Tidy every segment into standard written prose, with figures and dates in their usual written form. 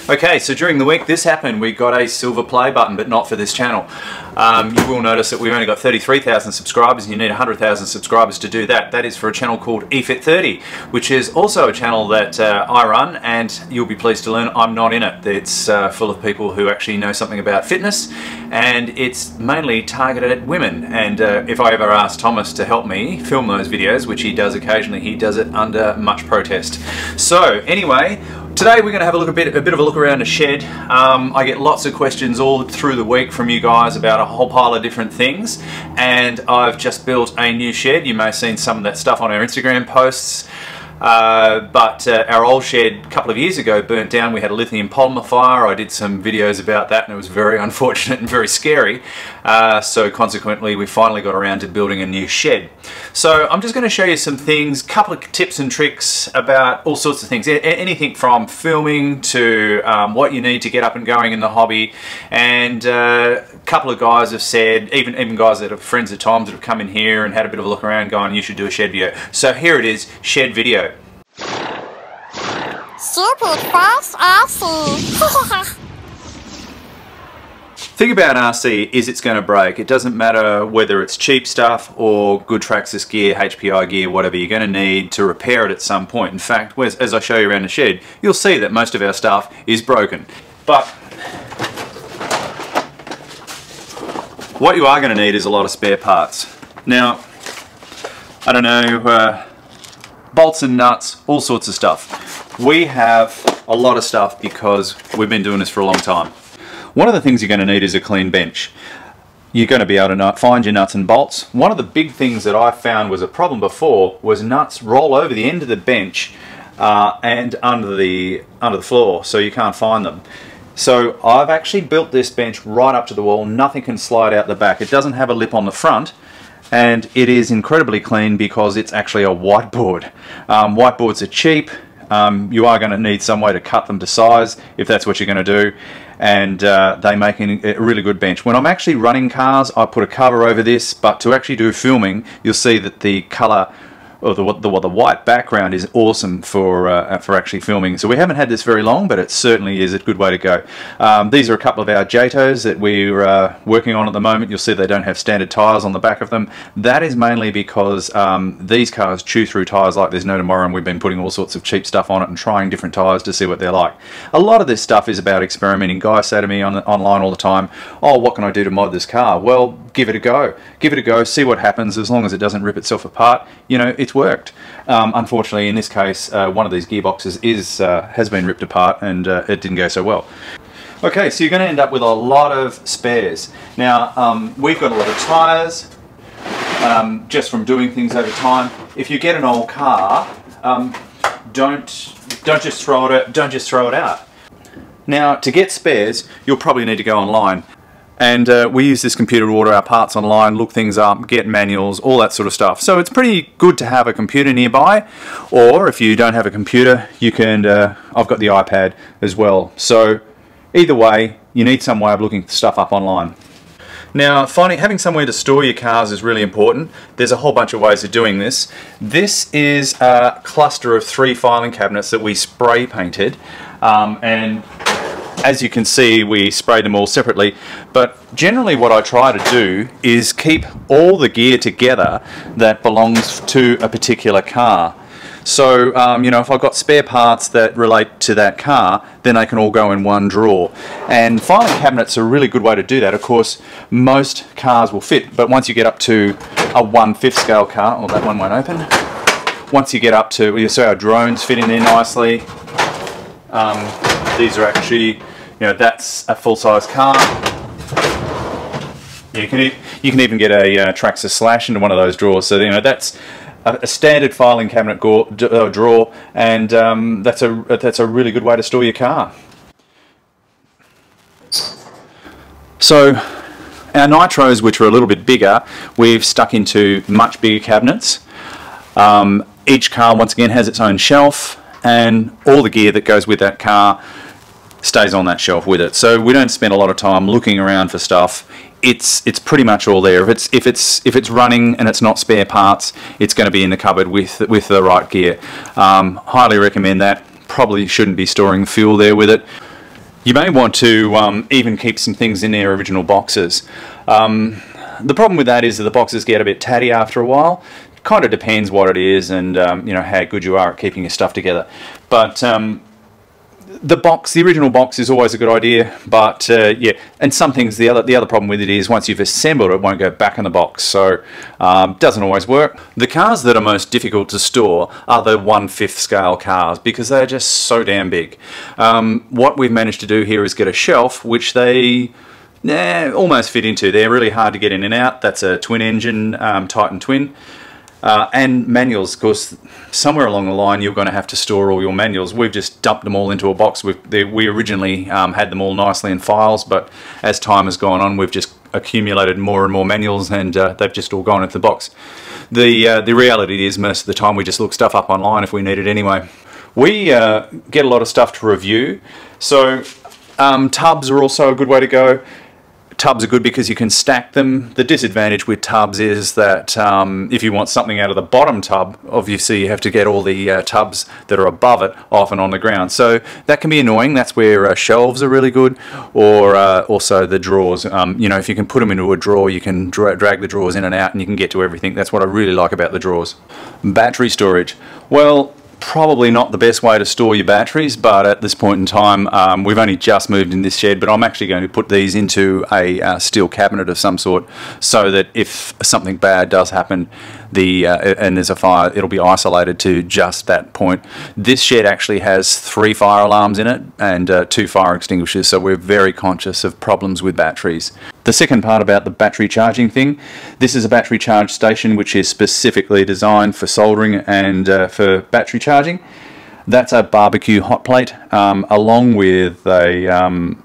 Okay, so during the week this happened. We got a silver play button, but not for this channel. You will notice that we've only got 33,000 subscribers and you need 100,000 subscribers to do that. That is for a channel called eFit30, which is also a channel that I run, and you'll be pleased to learn I'm not in it. It's full of people who actually know something about fitness, and it's mainly targeted at women. And if I ever ask Thomas to help me film those videos, which he does occasionally, he does it under much protest. So anyway, today we're going to have a bit of a look around a shed. I get lots of questions all through the week from you guys about a whole pile of different things, and I've just built a new shed. You may have seen some of that stuff on our Instagram posts. But our old shed a couple of years ago burnt down. We had a lithium polymer fire. I did some videos about that and it was very unfortunate and very scary. So consequently we finally got around to building a new shed. So I'm just going to show you some things, a couple of tips and tricks about all sorts of things. Anything from filming to what you need to get up and going in the hobby. And a couple of guys have said, even guys that are friends of Tom's that have come in here and had a bit of a look around going, you should do a shed video. So here it is, shed video. StupidFastRC. Thing about RC is it's going to break. It doesn't matter whether it's cheap stuff or good Traxxas gear, HPI gear, whatever. You're going to need to repair it at some point. In fact, as I show you around the shed, you'll see that most of our stuff is broken. But what you are going to need is a lot of spare parts. Now, I don't know, bolts and nuts, all sorts of stuff. We have a lot of stuff because we've been doing this for a long time. One of the things you're going to need is a clean bench. You're going to be able to find your nuts and bolts. One of the big things that I found was a problem before was nuts roll over the end of the bench and under the floor, so you can't find them. So I've actually built this bench right up to the wall. Nothing can slide out the back. It doesn't have a lip on the front, and it is incredibly clean because it's actually a whiteboard. Whiteboards are cheap. You are going to need some way to cut them to size if that's what you're going to do, and they make a really good bench. When I'm actually running cars, I put a cover over this, but to actually do filming, you'll see that the colour or the white background is awesome for actually filming. So we haven't had this very long, but it certainly is a good way to go. These are a couple of our Jatos that we're working on at the moment. You'll see they don't have standard tyres on the back of them. That is mainly because these cars chew through tyres like there's no tomorrow, and we've been putting all sorts of cheap stuff on it and trying different tyres to see what they're like. A lot of this stuff is about experimenting. Guys say to me online all the time, oh, what can I do to mod this car? Well, give it a go. Give it a go, see what happens. As long as it doesn't rip itself apart, you know, it's worked. Unfortunately, in this case, one of these gearboxes has been ripped apart, and it didn't go so well. Okay, so you're going to end up with a lot of spares. Now, we've got a lot of tyres, just from doing things over time. If you get an old car, don't just throw it out. Now, to get spares, you'll probably need to go online. And we use this computer to order our parts online, look things up, get manuals, all that sort of stuff. So it's pretty good to have a computer nearby, or if you don't have a computer, you can, I've got the iPad as well. So either way, you need some way of looking stuff up online. Now, having somewhere to store your cars is really important. There's a whole bunch of ways of doing this. This is a cluster of 3 filing cabinets that we spray painted, and as you can see, we sprayed them all separately, but generally what I try to do is keep all the gear together that belongs to a particular car. So, you know, if I've got spare parts that relate to that car, then they can all go in one drawer. And filing cabinets are a really good way to do that. Of course, most cars will fit, but once you get up to a 1/5 scale car, oh, that one won't open. Once you get up to, you see our drones fit in there nicely. These are actually, you know, that's a full-size car. You can even get a Traxxas Slash into one of those drawers. So, you know, that's a standard filing cabinet drawer, and that's a really good way to store your car. So our nitros, which are a little bit bigger, we've stuck into much bigger cabinets. Each car, once again, has its own shelf, and all the gear that goes with that car stays on that shelf with it. So we don't spend a lot of time looking around for stuff. It's pretty much all there. If it's running and it's not spare parts, it's going to be in the cupboard with the right gear. Highly recommend that. Probably shouldn't be storing fuel there with it. You may want to even keep some things in their original boxes. The problem with that is that the boxes get a bit tatty after a while. It kind of depends what it is and you know, how good you are at keeping your stuff together. But the original box is always a good idea, but yeah, and some things, the other problem with it is once you've assembled it, it won't go back in the box, so doesn't always work. The cars that are most difficult to store are the 1/5 scale cars because they're just so damn big. What we've managed to do here is get a shelf which they almost fit into. They're really hard to get in and out. That's a twin engine Titan Twin. And manuals, of course, somewhere along the line you're going to have to store all your manuals. We've just dumped them all into a box. We originally had them all nicely in files, but as time has gone on, we've just accumulated more and more manuals, and they've just all gone into the box. The reality is most of the time we just look stuff up online if we need it anyway. We get a lot of stuff to review, so tubs are also a good way to go. Tubs are good because you can stack them. The disadvantage with tubs is that if you want something out of the bottom tub, obviously you have to get all the tubs that are above it off and on the ground. So that can be annoying. That's where shelves are really good, or also the drawers. You know, if you can put them into a drawer, you can drag the drawers in and out and you can get to everything. That's what I really like about the drawers. Battery storage. Well, probably not the best way to store your batteries, but at this point in time we've only just moved in this shed, but I'm actually going to put these into a steel cabinet of some sort so that if something bad does happen and there's a fire, it'll be isolated to just that point. This shed actually has 3 fire alarms in it and 2 fire extinguishers, so we're very conscious of problems with batteries. The second part about the battery charging thing, this is a battery charge station which is specifically designed for soldering and for battery charging. That's a barbecue hot plate along with a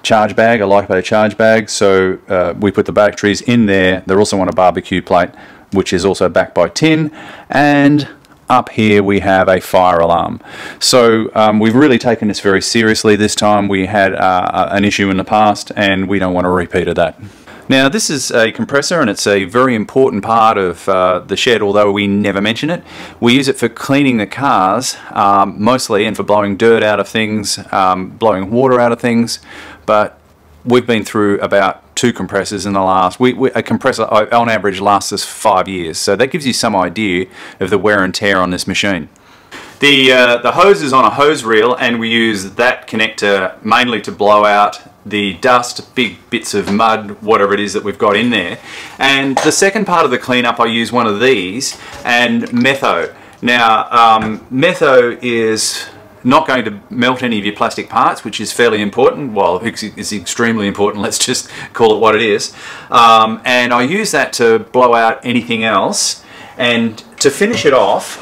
charge bag, a LiPo charge bag. So we put the batteries in there. They're also on a barbecue plate which is also backed by tin, and up here we have a fire alarm. So we've really taken this very seriously this time. We had an issue in the past and we don't want a repeat of that. Now this is a compressor and it's a very important part of the shed, although we never mention it. We use it for cleaning the cars mostly, and for blowing dirt out of things, blowing water out of things, but we've been through about 2 compressors in the last. A compressor on average lasts us 5 years, so that gives you some idea of the wear and tear on this machine. The hose is on a hose reel, and we use that connector mainly to blow out the dust, big bits of mud, whatever it is that we've got in there. And the second part of the cleanup, I use one of these and metho. Now metho is not going to melt any of your plastic parts, which is fairly important. Well, it's extremely important, let's just call it what it is. And I use that to blow out anything else. And to finish it off,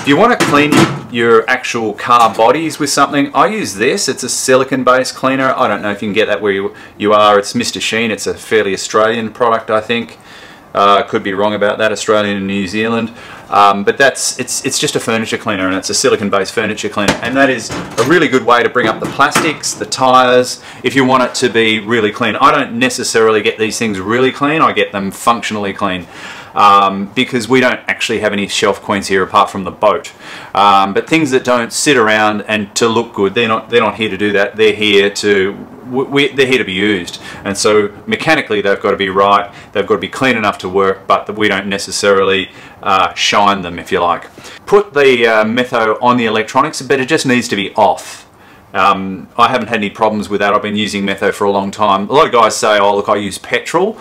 if you want to clean your actual car bodies with something, I use this. It's a silicone-based cleaner. I don't know if you can get that where you are. It's Mr. Sheen. It's a fairly Australian product, I think. Could be wrong about that, Australian and New Zealand. But it's just a furniture cleaner, and it's a silicone-based furniture cleaner, and that is a really good way to bring up the plastics, the tyres, if you want it to be really clean. I don't necessarily get these things really clean, I get them functionally clean. Because we don't actually have any shelf queens here apart from the boat. But things that don't sit around and to look good, they're not here to do that. They're here to be used. And so mechanically they've got to be right. They've got to be clean enough to work, but we don't necessarily shine them, if you like. Put the metho on the electronics, but it just needs to be off. I haven't had any problems with that. I've been using metho for a long time. A lot of guys say, oh look, I use petrol.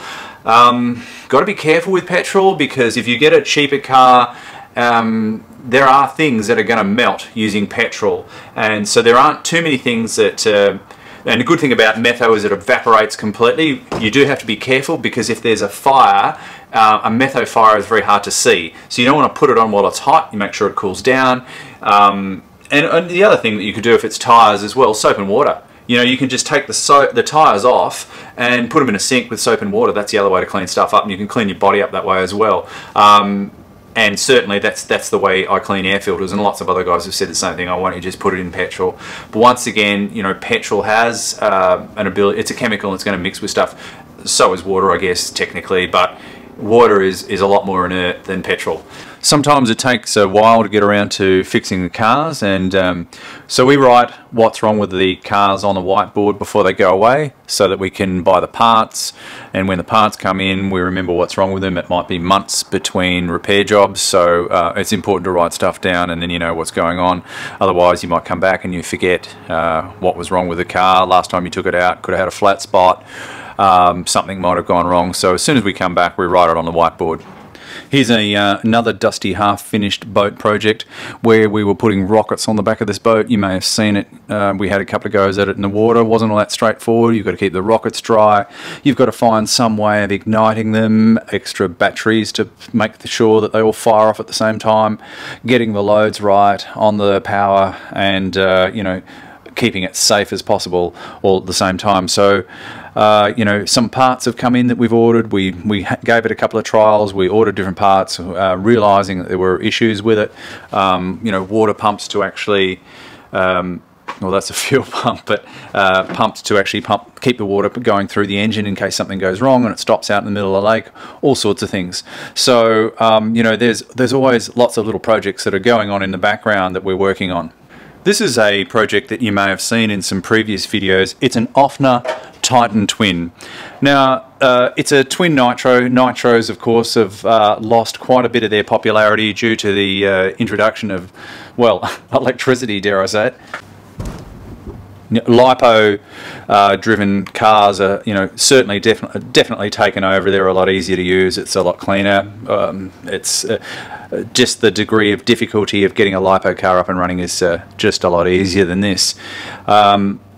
Got to be careful with petrol, because if you get a cheaper car, there are things that are going to melt using petrol, and so there aren't too many things that and the good thing about metho is it evaporates completely. You do have to be careful, because if there's a fire, a metho fire is very hard to see, so you don't want to put it on while it's hot. You make sure it cools down. And the other thing that you could do if it's tyres as well, soap and water. You know, you can just take the tyres off and put them in a sink with soap and water. That's the other way to clean stuff up, and you can clean your body up that way as well. And certainly that's the way I clean air filters, and lots of other guys have said the same thing. I want you to just put it in petrol. But once again, you know, petrol has an ability. It's a chemical, and it's going to mix with stuff. So is water, I guess, technically, but water is a lot more inert than petrol. sometimes it takes a while to get around to fixing the cars, and so we write what's wrong with the cars on the whiteboard before they go away so that we can buy the parts, and when the parts come in we remember what's wrong with them. It might be months between repair jobs, so it's important to write stuff down and then you know what's going on. Otherwise you might come back and you forget what was wrong with the car. Last time you took it out could have had a flat spot, something might have gone wrong, so as soon as we come back we write it on the whiteboard. Here's another dusty half-finished boat project where we were putting rockets on the back of this boat. You may have seen it. We had a couple of goes at it in the water. It wasn't all that straightforward. You've got to keep the rockets dry. You've got to find some way of igniting them, extra batteries to make sure that they all fire off at the same time, getting the loads right on the power, and you know, keeping it safe as possible all at the same time. So you know, some parts have come in that we've ordered. We gave it a couple of trials. We ordered different parts, realizing that there were issues with it. You know, water pumps to actually, well, that's a fuel pump, but pumps to actually keep the water going through the engine in case something goes wrong and it stops out in the middle of the lake, all sorts of things. So you know, there's always lots of little projects that are going on in the background that we're working on. This is a project that you may have seen in some previous videos. It's an Offner Titan Twin. Now, it's a twin nitro. Nitros, of course, have lost quite a bit of their popularity due to the introduction of, well, electricity, dare I say it. LiPo-driven cars are, you know, certainly definitely taken over. They're a lot easier to use. It's a lot cleaner. It's just the degree of difficulty of getting a LiPo car up and running is just a lot easier than this.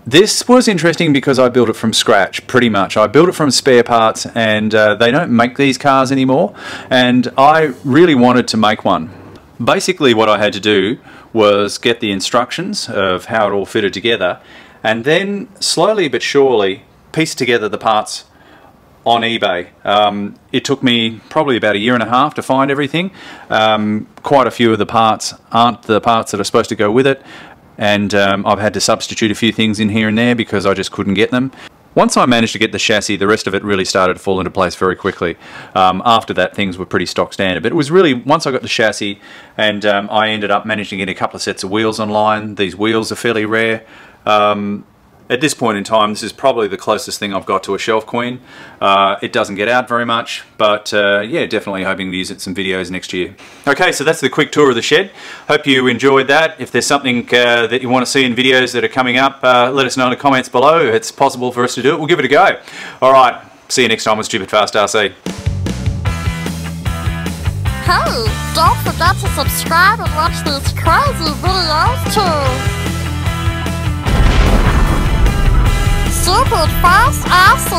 This was interesting because I built it from scratch, pretty much. I built it from spare parts, and they don't make these cars anymore, and I really wanted to make one. Basically what I had to do was get the instructions of how it all fitted together, and then slowly but surely piece together the parts on eBay. It took me probably about 1.5 years to find everything. Quite a few of the parts aren't the parts that are supposed to go with it, and I've had to substitute a few things in here and there because I just couldn't get them. Once I managed to get the chassis, the rest of it really started to fall into place very quickly. After that, things were pretty stock standard. But it was really, once I got the chassis, and I ended up managing to get a couple of sets of wheels online. These wheels are fairly rare. At this point in time, this is probably the closest thing I've got to a shelf queen. It doesn't get out very much, but yeah, definitely hoping to use it in some videos next year. Okay, so that's the quick tour of the shed. Hope you enjoyed that. If there's something that you want to see in videos that are coming up, let us know in the comments below. It's possible for us to do it. We'll give it a go. All right, see you next time with StupidFastRC. Hey, don't forget to subscribe and watch these crazy videos too. StupidFastRC.